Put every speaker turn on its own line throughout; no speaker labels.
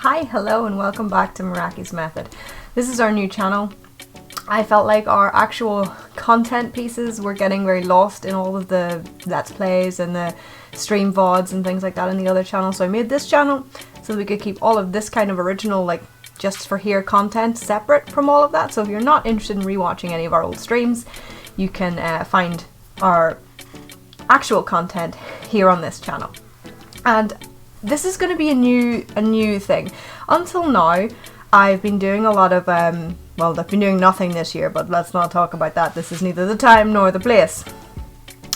Hi, hello, and welcome back to MERAKI'S method. This is our new channel. I felt like our actual content pieces were getting very lost in all of the Let's Plays and the stream VODs and things like that in the other channel, so I made this channel so that we could keep all of this kind of original, like, just for here content separate from all of that. So if you're not interested in rewatching any of our old streams, you can find our actual content here on this channel. And this is going to be a new thing. Until now, I've been doing a lot of, well, I've been doing nothing this year, but let's not talk about that. This is neither the time nor the place.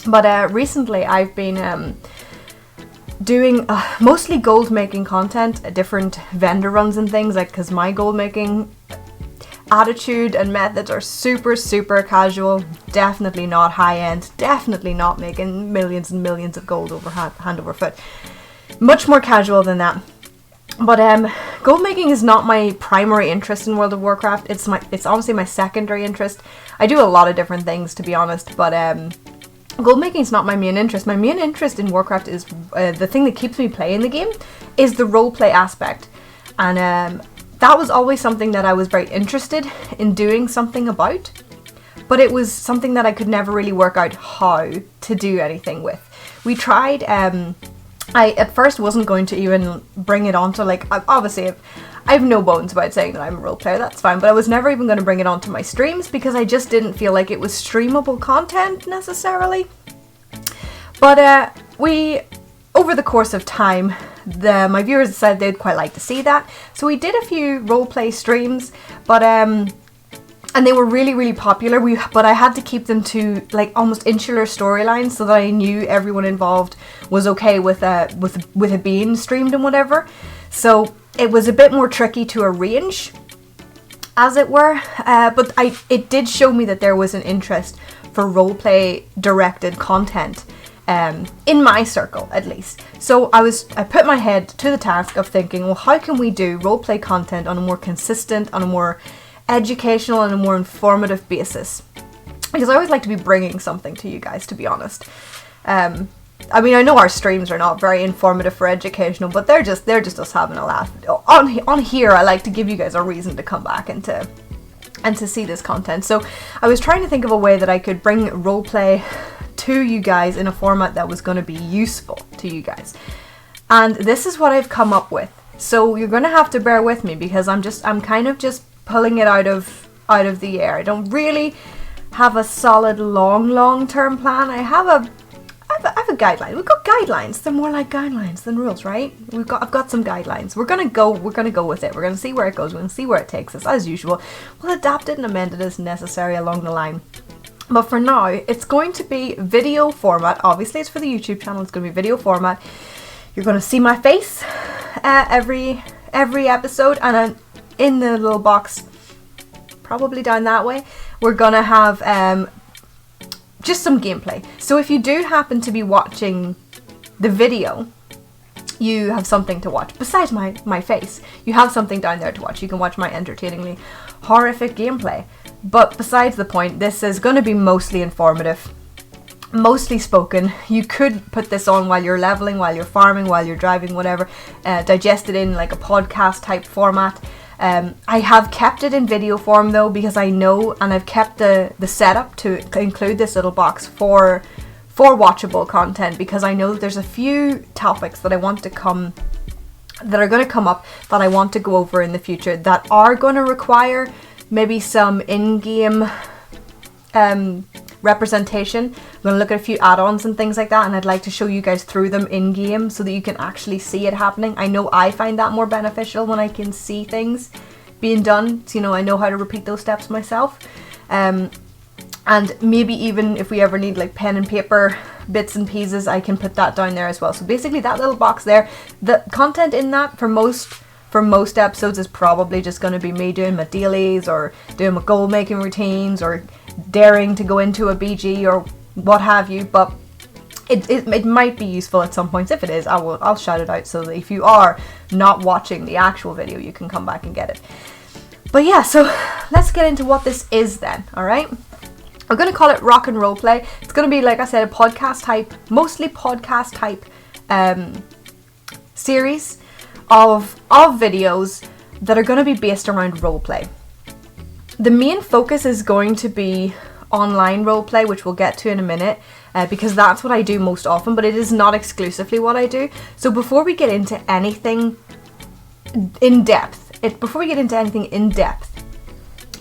But recently I've been doing mostly gold making content, different vendor runs and things, like, because my gold making attitude and methods are super casual, definitely not high end, definitely not making millions and millions of gold over hand over foot. Much more casual than that. But gold making is not my primary interest in World of Warcraft. It's honestly my secondary interest. I do a lot of different things, to be honest, but gold making is not my main interest. My main interest in Warcraft is the thing that keeps me playing the game is the roleplay aspect, and that was always something that I was very interested in doing something about, but it was something that I could never really work out how to do anything with. We tried. I at first wasn't going to even bring it onto, like, obviously I have no bones about saying that I'm a role player, that's fine, but I was never even going to bring it onto my streams because I just didn't feel like it was streamable content necessarily. But over the course of time, my viewers decided they'd quite like to see that, so we did a few roleplay streams, but and they were really popular. But I had to keep them to, like, almost insular storylines so that I knew everyone involved was okay with it being streamed and whatever. So it was a bit more tricky to arrange, as it were. But it did show me that there was an interest for roleplay directed content, in my circle at least. So I put my head to the task of thinking, well, how can we do roleplay content on a more consistent, on a more educational and a more informative basis, because I always like to be bringing something to you guys, to be honest. I mean, I know our streams are not very informative or educational, but they're just us having a laugh. On here, I like to give you guys a reason to come back and to see this content. So I was trying to think of a way that I could bring roleplay to you guys in a format that was going to be useful to you guys, and this is what I've come up with. So you're going to have to bear with me because I'm kind of just pulling it out of the air. I don't really have a solid long-term plan. I have a guideline. We've got guidelines. They're more like guidelines than rules, right? I've got some guidelines. We're gonna go with it. We're gonna see where it goes. We're gonna see where it takes us, as usual. We'll adapt it and amend it as necessary along the line. But for now, it's going to be video format. Obviously, it's for the YouTube channel. It's going to be video format. You're going to see my face every episode, and in the little box, probably down that way, we're gonna have just some gameplay. So if you do happen to be watching the video, you have something to watch. Besides my face, you have something down there to watch. You can watch my entertainingly horrific gameplay. But besides the point, this is going to be mostly informative, mostly spoken. You could put this on while you're leveling, while you're farming, while you're driving, whatever. Digest it in like a podcast type format. I have kept it in video form though, because I know, and I've kept the setup to include this little box for watchable content, because I know that there's a few topics that are going to come up that I want to go over in the future that are going to require maybe some in-game representation. I'm going to look at a few add-ons and things like that, and I'd like to show you guys through them in-game so that you can actually see it happening. I know I find that more beneficial when I can see things being done, so, you know, I know how to repeat those steps myself. And maybe even if we ever need like pen and paper bits and pieces, I can put that down there as well. So basically that little box there, the content in that for most episodes is probably just going to be me doing my dailies or doing my goal making routines or daring to go into a BG or what have you, but it might be useful at some points. If it is, I'll shout it out so that if you are not watching the actual video, you can come back and get it. But yeah, so let's get into what this is then, alright? I'm going to call it Rock and Roleplay. It's going to be, like I said, a podcast type, mostly podcast type series of videos that are going to be based around roleplay. The main focus is going to be online roleplay, which we'll get to in a minute, because that's what I do most often, but it is not exclusively what I do. So before we get into anything in depth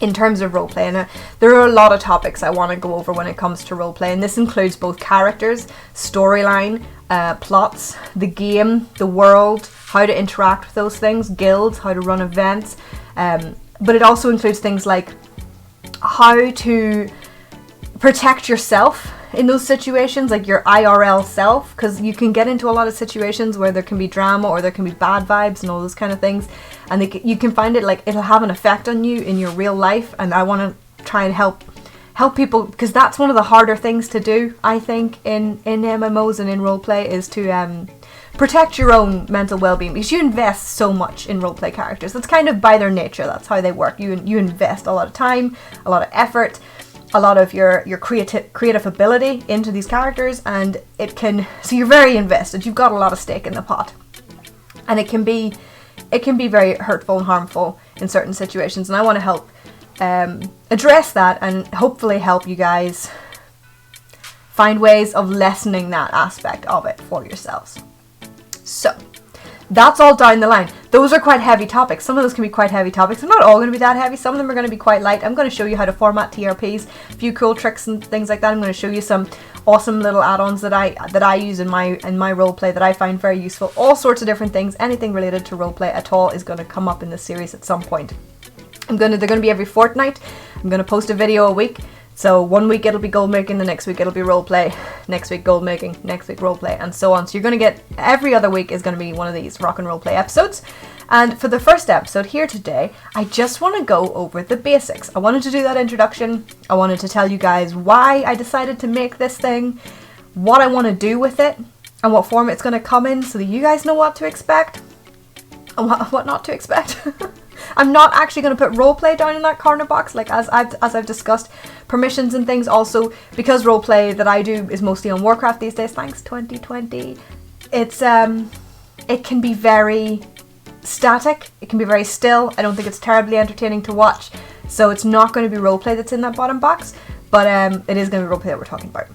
in terms of roleplay, and there are a lot of topics I want to go over when it comes to roleplay, and this includes both characters, storyline, plots, the game, the world, how to interact with those things, guilds, how to run events, but it also includes things like how to protect yourself in those situations, like your IRL self, because you can get into a lot of situations where there can be drama or there can be bad vibes and all those kind of things, and you can find it like it'll have an effect on you in your real life. And I want to try and help people, because that's one of the harder things to do, I think, in MMOs and in roleplay, is to protect your own mental well-being, because you invest so much in roleplay characters. That's kind of by their nature, that's how they work. You invest a lot of time, a lot of effort, a lot of your creative ability into these characters, and so you're very invested. You've got a lot of stake in the pot, and it can be very hurtful and harmful in certain situations. And I want to help address that and hopefully help you guys find ways of lessening that aspect of it for yourselves. So that's all down the line. Those are quite heavy topics. Some of those can be quite heavy topics. They're not all going to be that heavy. Some of them are going to be quite light. I'm going to show you how to format TRPs, a few cool tricks and things like that. I'm going to show you some awesome little add-ons that I use in my roleplay that I find very useful. All sorts of different things. Anything related to roleplay at all is going to come up in this series at some point. They're going to be every fortnight. I'm going to post a video a week. So one week it'll be gold making, the next week it'll be roleplay, next week gold making, next week roleplay, and so on. So you're going to get, every other week is going to be one of these rock and roleplay episodes. And for the first episode here today, I just want to go over the basics. I wanted to do that introduction. I wanted to tell you guys why I decided to make this thing, what I want to do with it, and what form it's going to come in, so that you guys know what to expect and what not to expect. I'm not actually going to put roleplay down in that corner box, like as I've discussed, permissions and things. Also, because roleplay that I do is mostly on Warcraft these days, thanks 2020, it can be very static, it can be very still. I don't think it's terribly entertaining to watch, so it's not going to be roleplay that's in that bottom box, but it is going to be roleplay that we're talking about.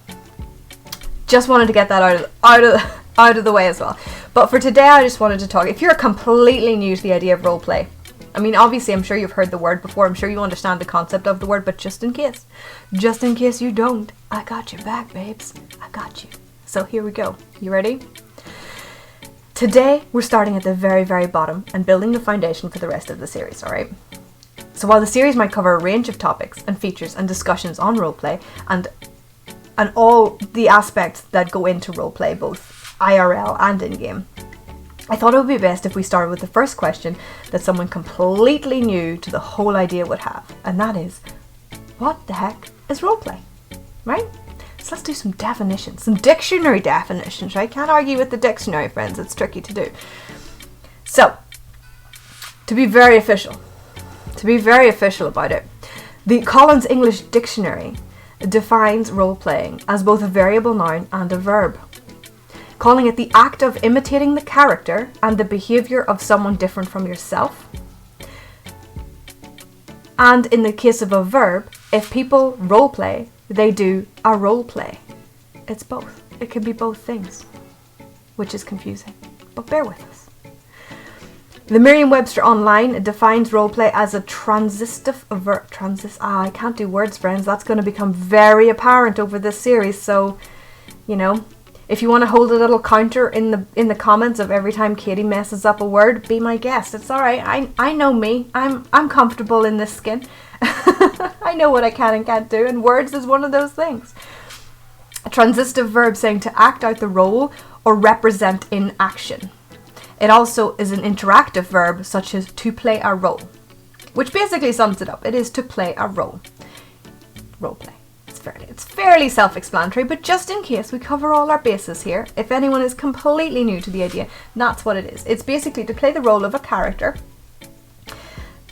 Just wanted to get that out of the way as well. But for today, I just wanted to talk, if you're completely new to the idea of roleplay, I mean, obviously, I'm sure you've heard the word before. I'm sure you understand the concept of the word, but just in case you don't, I got your back, babes. I got you. So here we go. You ready? Today, we're starting at the very, very bottom and building the foundation for the rest of the series, alright? So while the series might cover a range of topics and features and discussions on roleplay and all the aspects that go into roleplay, both IRL and in-game, I thought it would be best if we started with the first question that someone completely new to the whole idea would have, and that is, what the heck is roleplay? Right? So let's do some definitions, some dictionary definitions, right? Can't argue with the dictionary, friends. It's tricky to do. So, to be very official about it, the Collins English Dictionary defines role-playing as both a variable noun and a verb, calling it the act of imitating the character and the behaviour of someone different from yourself. And in the case of a verb, if people role-play, they do a role-play. It's both. It can be both things, which is confusing, but bear with us. The Merriam-Webster Online defines roleplay as a transitive verb. I can't do words, friends. That's going to become very apparent over this series, so, you know, if you want to hold a little counter in the comments of every time Katie messes up a word, be my guest. It's alright. I know me. I'm comfortable in this skin. I know what I can and can't do, and words is one of those things. A transitive verb saying to act out the role or represent in action. It also is an interactive verb such as to play a role, which basically sums it up. It is to play a role. Roleplay. It's fairly self-explanatory, but just in case we cover all our bases here, if anyone is completely new to the idea, that's what it is. It's basically to play the role of a character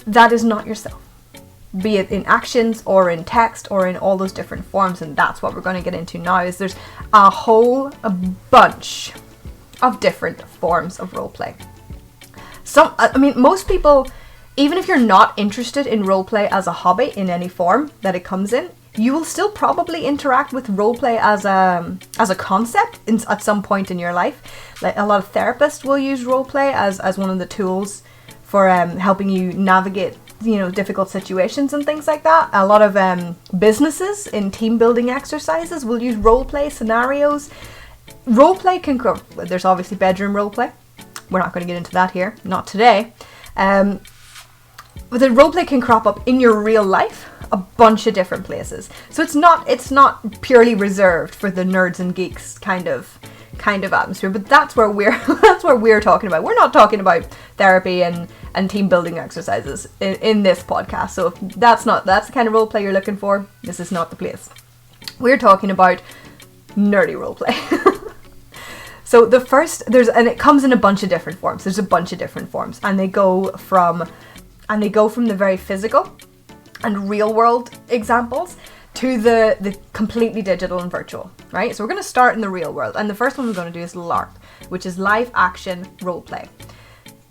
that is not yourself, be it in actions or in text or in all those different forms, and that's what we're going to get into now. Is there's a bunch of different forms of roleplay. I mean, most people, even if you're not interested in roleplay as a hobby in any form that it comes in, you will still probably interact with roleplay as a concept at some point in your life. Like a lot of therapists will use roleplay as one of the tools for helping you navigate, you know, difficult situations and things like that. A lot of businesses in team building exercises will use roleplay scenarios. Roleplay can go, there's obviously bedroom roleplay. We're not going to get into that here, not today. But the roleplay can crop up in your real life a bunch of different places. So it's not purely reserved for the nerds and geeks kind of atmosphere, but that's where we're talking about. We're not talking about therapy and team building exercises in this podcast. So if that's the kind of roleplay you're looking for, this is not the place. We're talking about nerdy roleplay. So the first, and it comes in a bunch of different forms. There's a bunch of different forms, and they go from the very physical and real world examples to the completely digital and virtual, right? So we're going to start in the real world, and the first one we're going to do is LARP, which is live action roleplay.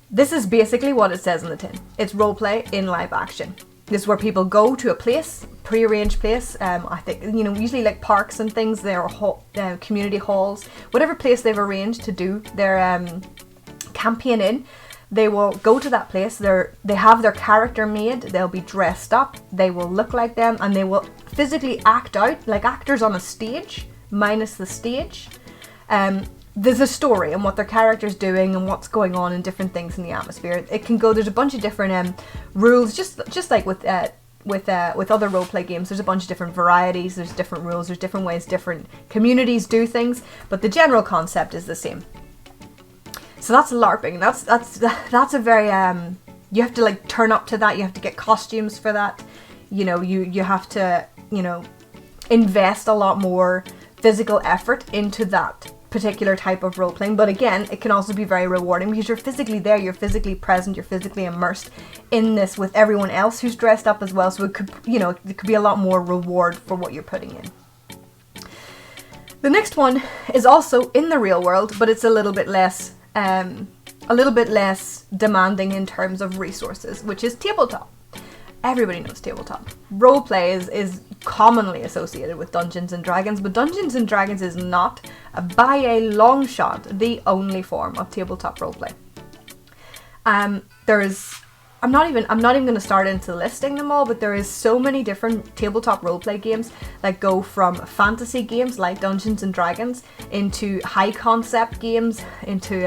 This is basically what it says on the tin. It's roleplay in live action. This is where people go to a place, pre-arranged place. I think, you know, usually like parks and things. There are community halls, whatever place they've arranged to do their campaign in. They will go to that place. They have their character made. They'll be dressed up. They will look like them, and they will physically act out like actors on a stage, minus the stage. There's a story and what their character's doing and what's going on and different things in the atmosphere. It can go. There's a bunch of different rules, just like with other roleplay games. There's a bunch of different varieties. There's different rules. There's different ways different communities do things, but the general concept is the same. So that's LARPing. That's a very you have to like turn up to that. You have to get costumes for that. You know, you have to, you know, invest a lot more physical effort into that particular type of role playing. But again, it can also be very rewarding because you're physically there, you're physically present, you're physically immersed in this with everyone else who's dressed up as well. So it could, you know, there could be a lot more reward for what you're putting in. The next one is also in the real world, but it's a little bit less demanding in terms of resources, which is tabletop. Everybody knows tabletop. Roleplay is commonly associated with Dungeons and Dragons, but Dungeons and Dragons is not, by a long shot, the only form of tabletop roleplay. I'm not even going to start into listing them all, but there is so many different tabletop roleplay games that go from fantasy games like Dungeons and Dragons into high concept games, into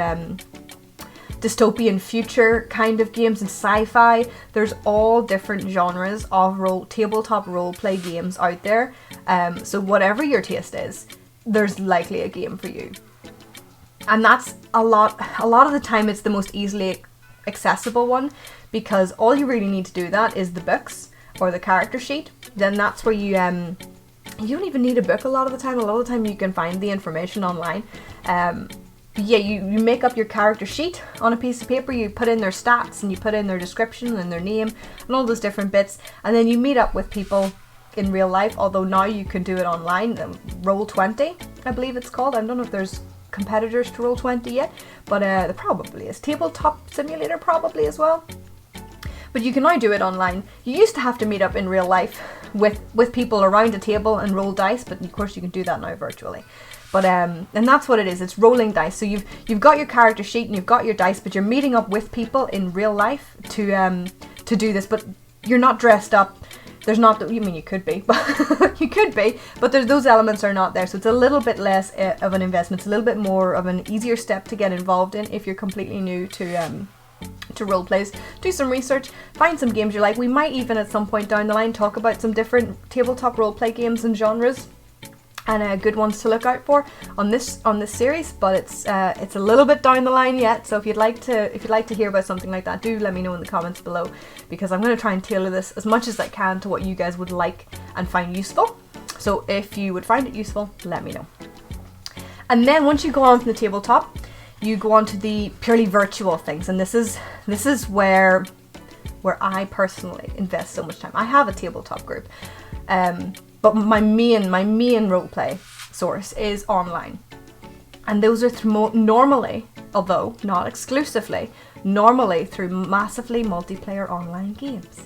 dystopian future kind of games and sci-fi. There's all different genres of tabletop roleplay games out there. So whatever your taste is, there's likely a game for you. And that's a lot of the time it's the most easily accessible one, because all you really need to do that is the books or the character sheet. Then that's where you don't even need a book a lot of the time. A lot of the time you can find the information online. Yeah, you make up your character sheet on a piece of paper, you put in their stats and you put in their description and their name and all those different bits, and then you meet up with people in real life, although now you can do it online. Roll20, I believe it's called. I don't know if there's competitors to Roll20 yet, but there probably is. Tabletop Simulator probably as well. But you can now do it online. You used to have to meet up in real life with people around a table and roll dice, but of course you can do that now virtually. But and that's what it is. It's rolling dice. So you've got your character sheet and you've got your dice, but you're meeting up with people in real life to do this. But you're not dressed up. There's not. I mean, you could be, but those elements are not there. So it's a little bit less of an investment. It's a little bit more of an easier step to get involved in if you're completely new to role plays. Do some research, find some games you like. We might even at some point down the line talk about some different tabletop role play games and genres, and good ones to look out for on this series. But it's a little bit down the line yet. So if you'd like to hear about something like that, do let me know in the comments below, because I'm going to try and tailor this as much as I can to what you guys would like and find useful. So if you would find it useful, let me know. And then once you go on from the tabletop, you go on to the purely virtual things, and this is where I personally invest so much time. I have a tabletop group, but my main roleplay source is online, and those are normally, although not exclusively, normally through massively multiplayer online games.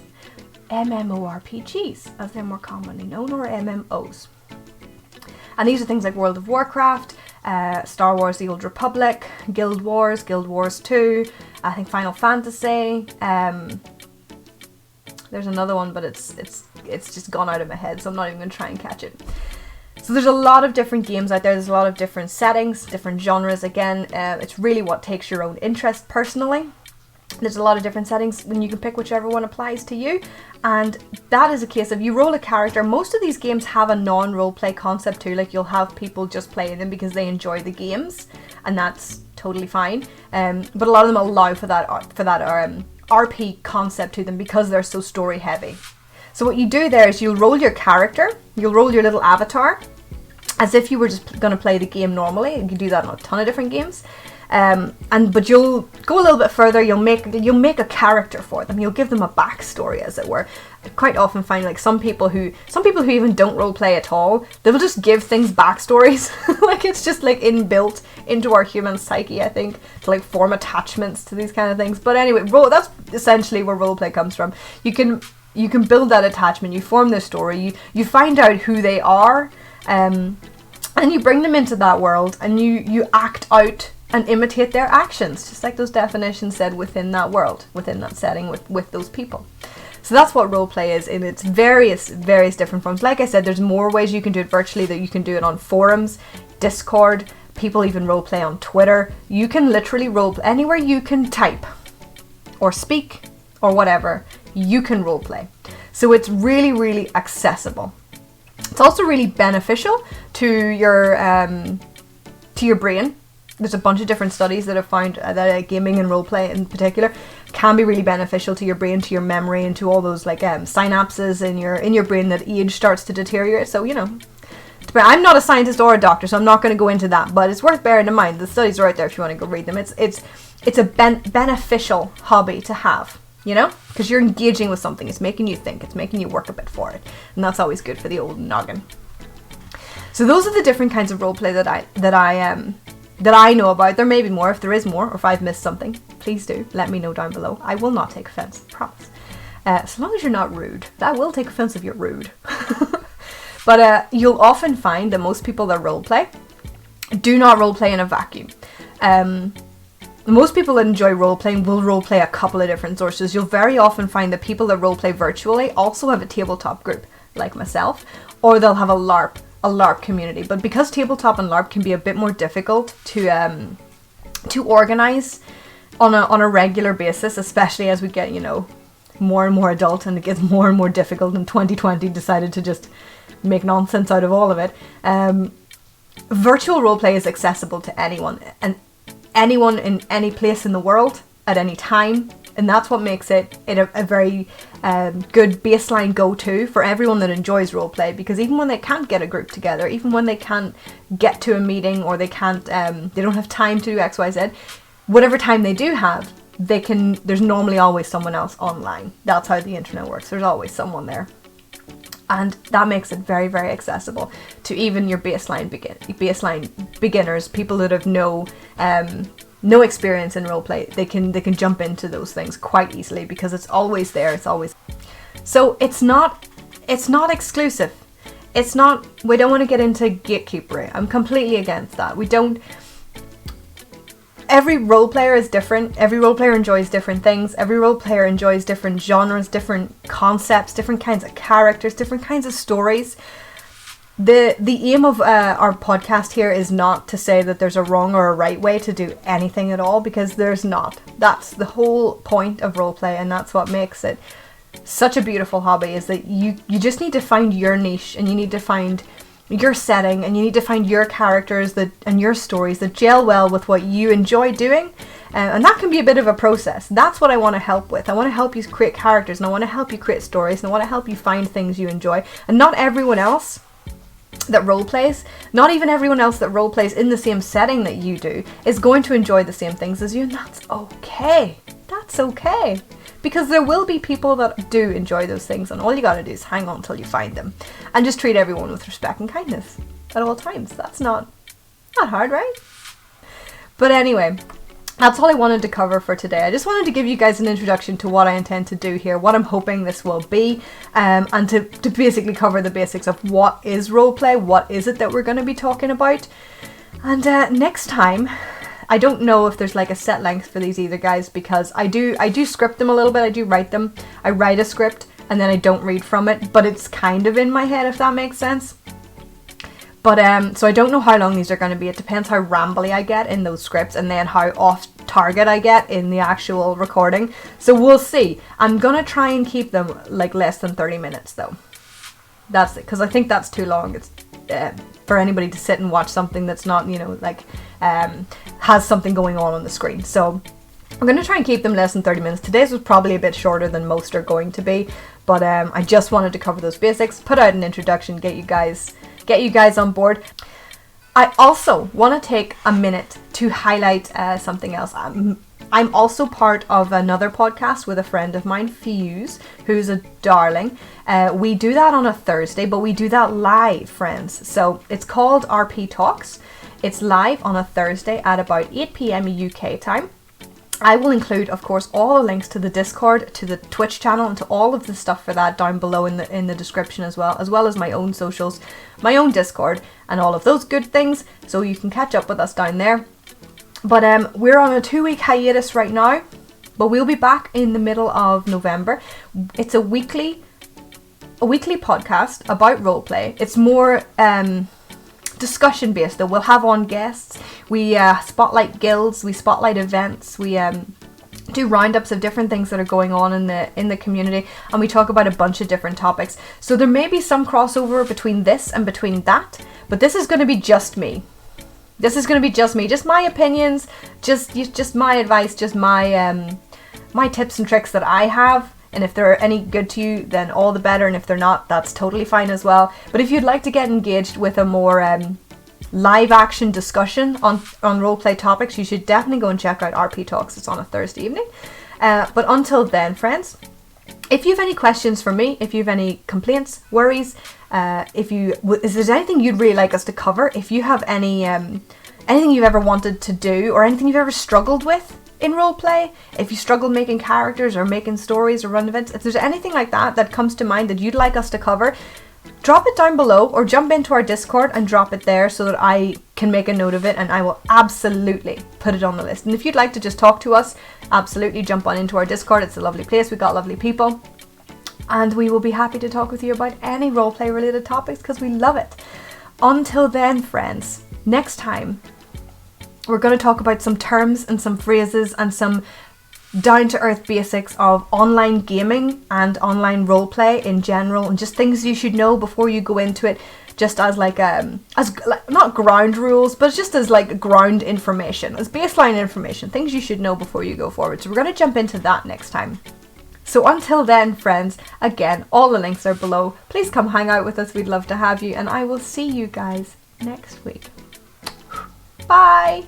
MMORPGs, as they're more commonly known, or MMOs. And these are things like World of Warcraft, Star Wars The Old Republic, Guild Wars 2, I think Final Fantasy, there's another one, but it's just gone out of my head, so I'm not even going to try and catch it. So there's a lot of different games out there, there's a lot of different settings, different genres. Again, it's really what takes your own interest personally. There's a lot of different settings, and you can pick whichever one applies to you. And that is a case of you roll a character. Most of these games have a non-roleplay concept too, like you'll have people just playing them because they enjoy the games, and that's totally fine. But a lot of them allow for that RP concept to them because they're so story heavy. So what you do there is you'll roll your character, you'll roll your little avatar, as if you were just going to play the game normally. You can do that in a ton of different games. But you'll go a little bit further. You'll make a character for them. You'll give them a backstory, as it were. I quite often find like some people who even don't role play at all, they'll just give things backstories. Like it's just like inbuilt into our human psyche, I think, to like form attachments to these kind of things. But anyway, that's essentially where role play comes from. You can build that attachment. You form this story. You find out who they are, and you bring them into that world, and you act out and imitate their actions, just like those definitions said, within that world, within that setting, with those people. So that's what roleplay is in its various different forms. Like I said, there's more ways you can do it virtually. That you can do it on forums, Discord, people even roleplay on Twitter. You can literally roleplay anywhere you can type or speak or whatever, you can roleplay. So it's really, really accessible. It's also really beneficial to your brain. There's a bunch of different studies that have found that gaming and roleplay in particular can be really beneficial to your brain, to your memory, and to all those like synapses in your brain that age starts to deteriorate. So, you know, I'm not a scientist or a doctor, so I'm not going to go into that, but it's worth bearing in mind. The studies are out there if you want to go read them. It's a beneficial hobby to have, you know, because you're engaging with something. It's making you think. It's making you work a bit for it, and that's always good for the old noggin. So those are the different kinds of roleplay that I know about. There may be more. If there is more, or if I've missed something, please do let me know down below. I will not take offense, I promise. So long as you're not rude. I will take offense if you're rude. But you'll often find that most people that roleplay do not roleplay in a vacuum. Most people that enjoy roleplaying will roleplay a couple of different sources. You'll very often find that people that roleplay virtually also have a tabletop group, like myself, or they'll have a LARP community. But because tabletop and LARP can be a bit more difficult to organize on a regular basis, especially as we get, you know, more and more adult, and it gets more and more difficult, and 2020 decided to just make nonsense out of all of it. Virtual roleplay is accessible to anyone, and anyone in any place in the world at any time. And that's what makes it a very good baseline go-to for everyone that enjoys roleplay. Because even when they can't get a group together, even when they can't get to a meeting, or they don't have time to do X, Y, Z, whatever time they do have, there's normally always someone else online. That's how the internet works. There's always someone there. And that makes it very, very accessible to even your baseline beginners, people that have no experience in roleplay. They can jump into those things quite easily because it's always there. So it's not exclusive. We don't want to get into gatekeeping. I'm completely against that. Every role player is different. Every role player enjoys different things. Every role player enjoys different genres, different concepts, different kinds of characters, different kinds of stories. The aim of our podcast here is not to say that there's a wrong or a right way to do anything at all, because there's not. That's the whole point of roleplay, and that's what makes it such a beautiful hobby, is that you just need to find your niche, and you need to find your setting, and you need to find your characters and your stories that gel well with what you enjoy doing. And that can be a bit of a process. That's what I want to help with. I want to help you create characters, and I want to help you create stories, and I want to help you find things you enjoy. And not everyone else that roleplays, not even everyone else that roleplays in the same setting that you do, is going to enjoy the same things as you, and that's okay. That's okay. Because there will be people that do enjoy those things, and all you gotta do is hang on until you find them. And just treat everyone with respect and kindness at all times. That's not hard, right? But anyway, that's all I wanted to cover for today. I just wanted to give you guys an introduction to what I intend to do here, what I'm hoping this will be, and to basically cover the basics of what is roleplay, what is it that we're going to be talking about. And next time, I don't know if there's like a set length for these either, guys, because I do script them a little bit. I do write them. I write a script and then I don't read from it, but it's kind of in my head, if that makes sense. But so I don't know how long these are going to be. It depends how rambly I get in those scripts and then how off target I get in the actual recording. So we'll see. I'm going to try and keep them like less than 30 minutes though. That's it, because I think that's too long. It's for anybody to sit and watch something that's not, you know, like has something going on the screen. So I'm going to try and keep them less than 30 minutes. Today's was probably a bit shorter than most are going to be, but I just wanted to cover those basics, put out an introduction, get you guys on board. I also want to take a minute to highlight something else. I'm also part of another podcast with a friend of mine, Fuse, who's a darling. We do that on a Thursday, but we do that live, friends. So it's called RP Talks. It's live on a Thursday at about 8 p.m. UK time. I will include, of course, all the links to the Discord, to the Twitch channel, and to all of the stuff for that down below in the description as well as my own socials, my own Discord, and all of those good things, so you can catch up with us down there. But we're on a 2-week hiatus right now, but we'll be back in the middle of November. It's a weekly podcast about roleplay. It's more discussion based though. We'll have on guests. We spotlight guilds, we spotlight events, we do roundups of different things that are going on in the community, and we talk about a bunch of different topics. So there may be some crossover between this and between that, but this is going to be just me. This is going to be just me, just my opinions, just my advice, just my my tips and tricks that I have. And if they're any good to you, then all the better. And if they're not, that's totally fine as well. But if you'd like to get engaged with a more live action discussion on roleplay topics, you should definitely go and check out RP Talks. It's on a Thursday evening. But until then, friends, if you have any questions for me, if you have any complaints, worries, is there anything you'd really like us to cover, if you have any anything you've ever wanted to do or anything you've ever struggled with in roleplay, if you struggle making characters or making stories or run events, if there's anything like that comes to mind that you'd like us to cover, drop it down below or jump into our Discord and drop it there so that I can make a note of it, and I will absolutely put it on the list. And if you'd like to just talk to us, absolutely jump on into our Discord. It's a lovely place. We've got lovely people, and we will be happy to talk with you about any roleplay related topics because we love it. Until then, friends, next time we're going to talk about some terms and some phrases and some down-to-earth basics of online gaming and online roleplay in general, and just things you should know before you go into it, just as like not ground rules, but just as like ground information, as baseline information, things you should know before you go forward. So we're going to jump into that next time. So until then, friends, again, all the links are below. Please come hang out with us. We'd love to have you, and I will see you guys next week. Bye!